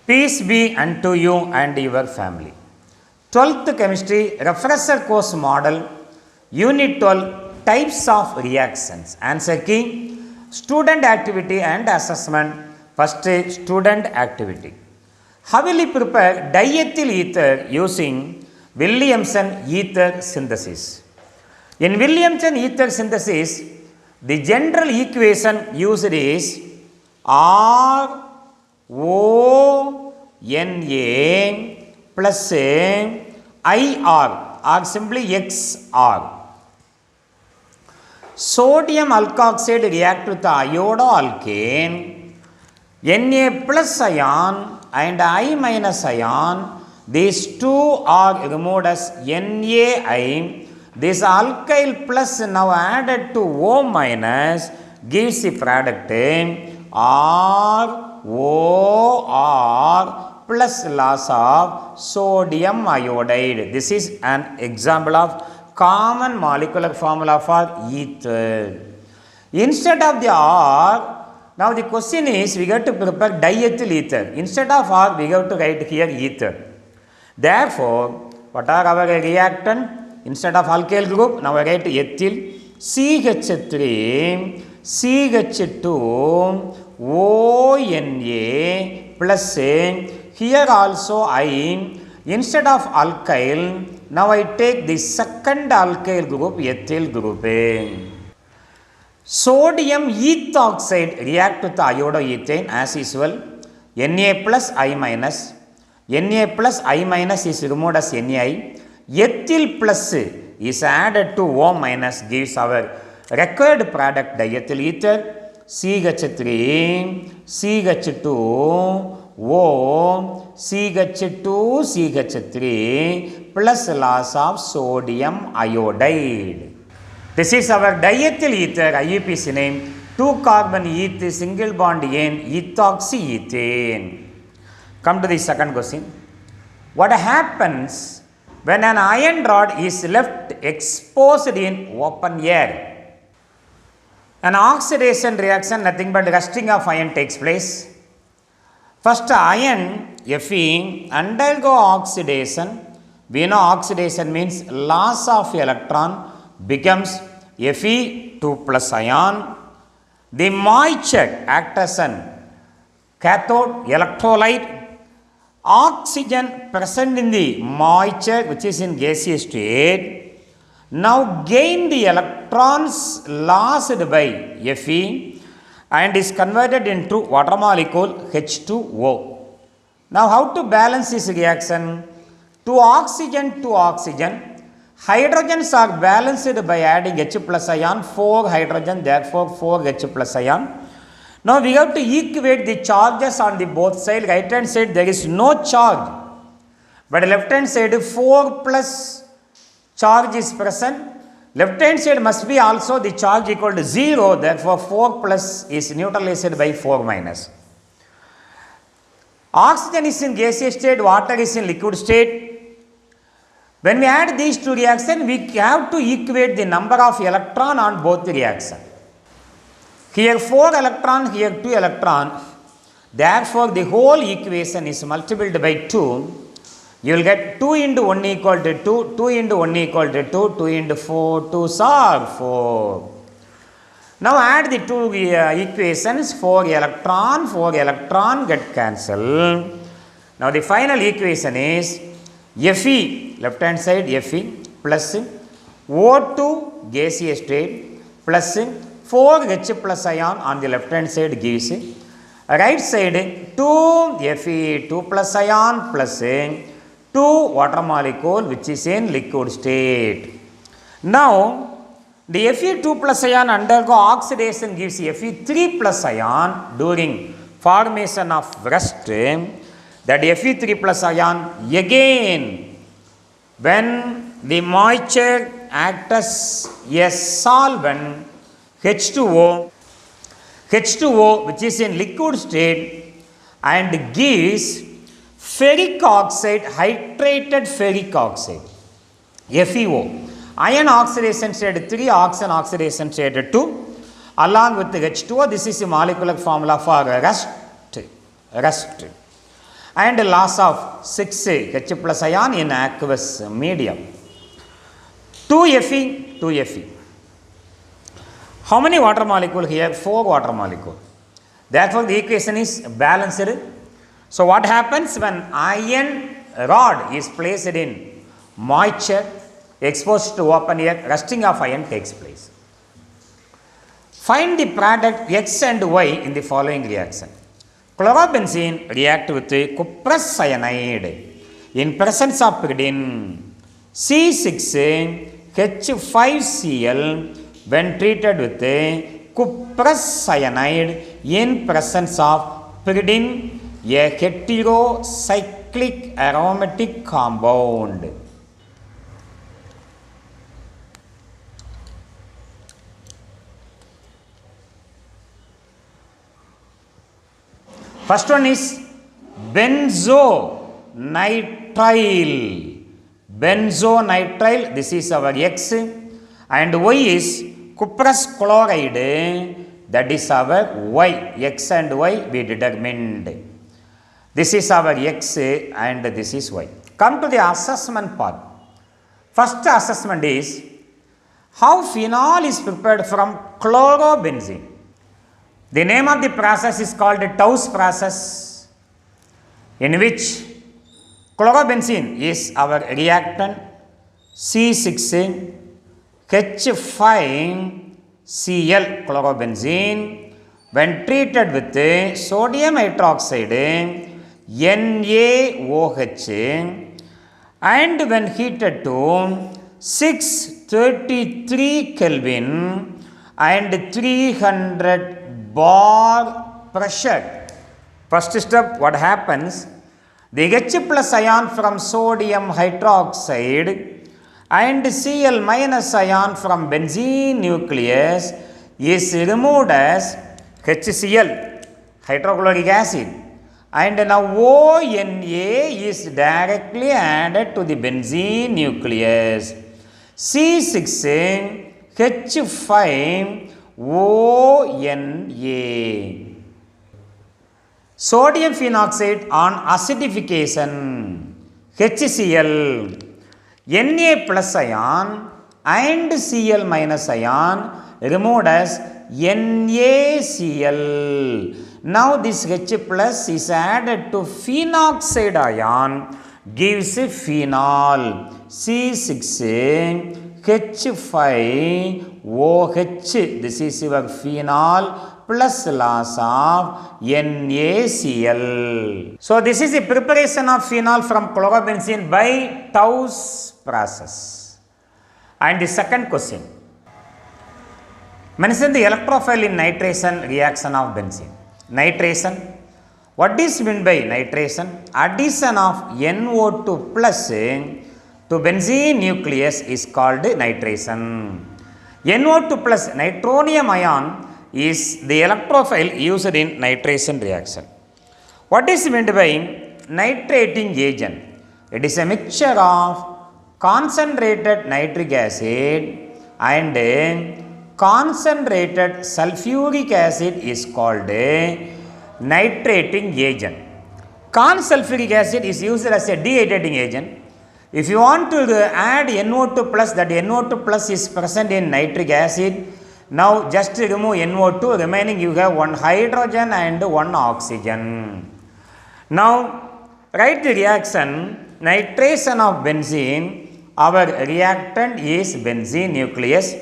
Peace be unto you and your family. 12th Chemistry Refresher Course Model Unit 12 Types of Reactions. Answer key Student Activity and Assessment. First Student Activity. How will you prepare diethyl ether using Williamson ether synthesis? In Williamson ether synthesis, the general equation used is RONA plus IR or simply XR. Sodium alkoxide react with iodoalkane, Na plus ion and I minus ion. These two are removed as NaI. This alkyl plus now added to O minus gives the product ROR plus loss of sodium iodide. This is an example of common molecular formula for ether. Instead of the R, now the question is we have to prepare diethyl ether. Instead of R, we have to write here ether. Therefore, what are our reactant? Instead of alkyl group, now I write ethyl, CH3, CH2, ONA plus here also I. Instead of alkyl, now I take the second alkyl group, ethyl group. Sodium ethoxide react with iodoethane as usual. Na plus I minus. Na plus I minus is removed as NaI. Ethyl plus is added to O minus gives our required product diethyl ether CH3, CH2, O, CH2, CH3 plus loss of sodium iodide. This is our diethyl ether, IUPAC name, 2 carbon eth single bond N ethoxyethane. Come to the second question. What happens when an iron rod is left exposed in open air? An oxidation reaction, nothing but rusting of iron takes place. First iron Fe undergo oxidation. We know oxidation means loss of electron becomes Fe2 plus ion. The moisture acts as an cathode electrolyte. Oxygen present in the moisture which is in gaseous state now gain the electrons lost by Fe and is converted into water molecule H2O. Now how to balance this reaction? 2 oxygen, 2 oxygen. Hydrogens are balanced by adding H plus ion, 4 hydrogen, therefore 4 H plus ion. Now we have to equate the charges on the both sides. Right hand side there is no charge, but left hand side 4 plus charge is present. Left hand side must be also the charge equal to 0, therefore 4 plus is neutralized by 4 minus. Oxygen is in gaseous state, water is in liquid state. When we add these two reactions, we have to equate the number of electron on both the reactions. Here 4 electron, here 2 electron. Therefore, the whole equation is multiplied by 2. You will get 2 into 1 equal to 2, 2 into 1 equal to 2, 2 into 4, 2 are 4. Now add the two equations, 4 electron get cancelled. Now the final equation is Fe, left hand side Fe plus O2 gaseous state plus 4 H plus ion on the left hand side gives right side 2 Fe2 plus ion plus 2 water molecule which is in liquid state. Now the Fe2 plus ion undergo oxidation gives Fe3 plus ion during formation of rust. That Fe3 plus ion again when the moisture acts as a solvent H2O which is in liquid state and gives ferric oxide, hydrated ferric oxide, FeO. Iron oxidation state 3, oxygen oxidation state 2 along with the H2O. This is the molecular formula for rust. and loss of 6 H plus ion in aqueous medium. 2Fe, 2Fe. How many water molecule here? 4 water molecule. Therefore, the equation is balanced. So, what happens when iron rod is placed in moisture, exposed to open air, rusting of iron takes place. Find the product X and Y in the following reaction. Chlorobenzene react with cuprous cyanide in presence of pyridine C6H5Cl when treated with cuprous cyanide in presence of pyridine, a heterocyclic aromatic compound. First one is benzonitrile. Benzonitrile, this is our X, and Y is cuprous chloride, that is our Y. X and Y we determined. This is our X and this is Y. Come to the assessment part. First assessment is how phenol is prepared from chlorobenzene. The name of the process is called Tau's process, in which chlorobenzene is our reactant C6H5Cl chlorobenzene when treated with sodium hydroxide NaOH and when heated to 633 Kelvin and 300 bar pressure. First step, what happens? The H plus ion from sodium hydroxide and Cl minus ion from benzene nucleus is removed as HCl, hydrochloric acid, and now ONA is directly added to the benzene nucleus. C6H5ONA. Sodium phenoxide on acidification, HCl, Na plus ion and Cl minus ion removed as NaCl. Now this H plus is added to phenoxide ion, gives phenol C6H5OH. This is your phenol plus loss of NaCl. So this is the preparation of phenol from chlorobenzene by Tau's process. And the second question, mention the electrophile in nitration reaction of benzene. Nitration, what is meant by nitration? Addition of NO2 plus to benzene nucleus is called nitration. NO2 plus nitronium ion is the electrophile used in nitration reaction. What is meant by nitrating agent? It is a mixture of concentrated nitric acid and concentrated sulfuric acid is called a nitrating agent. Consulfuric acid is used as a dehydrating agent. If you want to add NO2 plus, that NO2 plus is present in nitric acid. Now just remove NO2, remaining you have one hydrogen and one oxygen. Now write the reaction, nitration of benzene, our reactant is benzene nucleus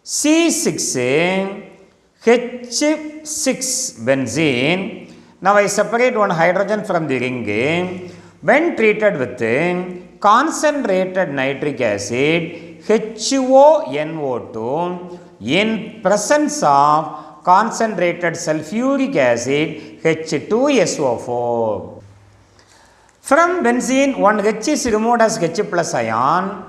C6H6 benzene. Now I separate one hydrogen from the ring. When treated with concentrated nitric acid HONO2 in presence of concentrated sulfuric acid H2SO4. From benzene, one H is removed as H plus ion,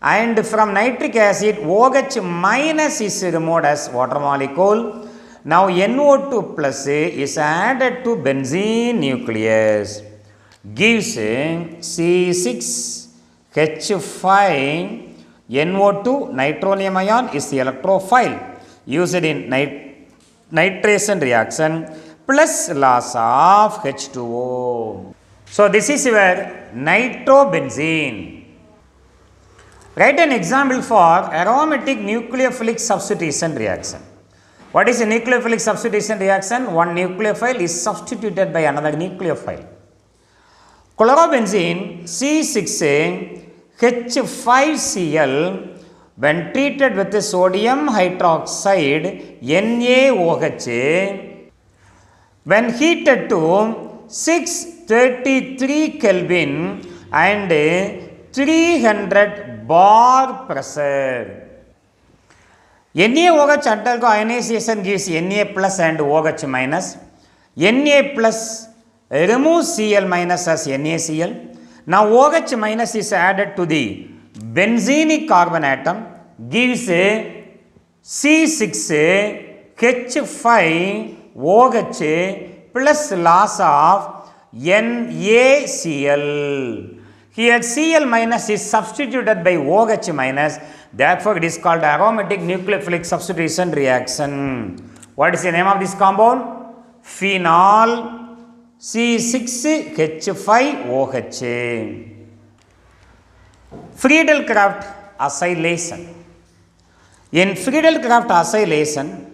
and from nitric acid OH minus is removed as water molecule. Now NO2 plus is added to benzene nucleus, gives C6H5NO2. Nitronium ion is the electrophile used in nitration reaction plus loss of H2O. So this is your nitrobenzene. Write an example for aromatic nucleophilic substitution reaction. What is a nucleophilic substitution reaction? One nucleophile is substituted by another nucleophile. Chlorobenzene C6H5Cl when treated with sodium hydroxide NaOH, when heated to 633 Kelvin and 300 bar pressure. NaOH undergo ionization gives Na plus and OH minus. Na plus removes Cl minus as NaCl. Now OH minus is added to the benzenic carbon atom, gives C6H5OH plus loss of NaCl. Here Cl minus is substituted by OH minus, therefore it is called aromatic nucleophilic substitution reaction. What is the name of this compound? Phenol C6H5OH. Friedel-Crafts acylation. In Friedel-Crafts acylation,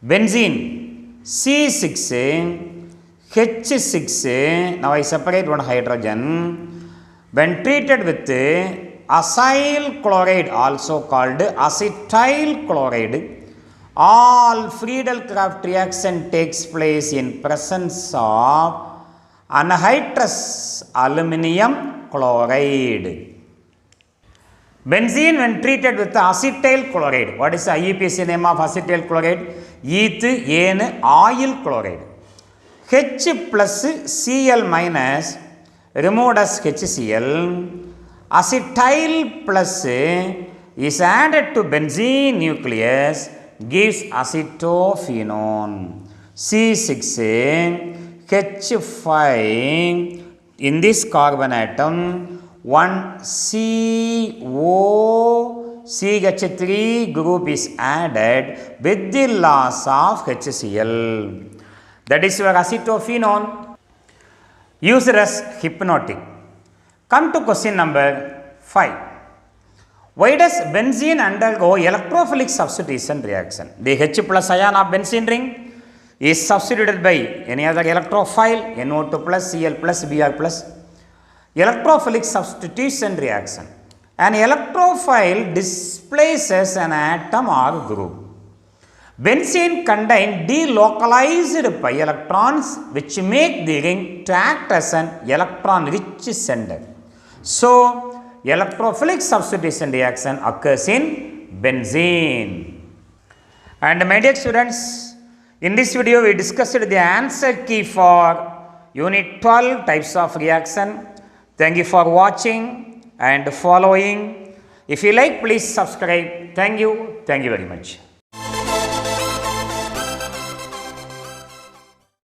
benzene C6H6, now I separate one hydrogen, when treated with acyl chloride, also called acetyl chloride, all Friedel-Crafts reaction takes place in presence of anhydrous aluminum chloride. Benzene when treated with acetyl chloride. What is the IUPAC name of acetyl chloride? Ethane oil chloride. H plus Cl minus removed as HCl. Acetyl plus is added to benzene nucleus, gives acetophenone. C6H5 in this carbon atom, one COCH3 group is added with the loss of HCl. That is your acetophenone, used as hypnotic. Come to question number 5. Why does benzene undergo electrophilic substitution reaction? The H plus ion of benzene ring is substituted by any other electrophile, NO2 plus, Cl plus, Br plus. Electrophilic substitution reaction. An electrophile displaces an atom or group. Benzene contains delocalized pi electrons which make the ring to act as an electron-rich center. So, electrophilic substitution reaction occurs in benzene. And my dear students, in this video we discussed the answer key for Unit 12 types of reaction. Thank you for watching and following. If you like, please subscribe. Thank you very much.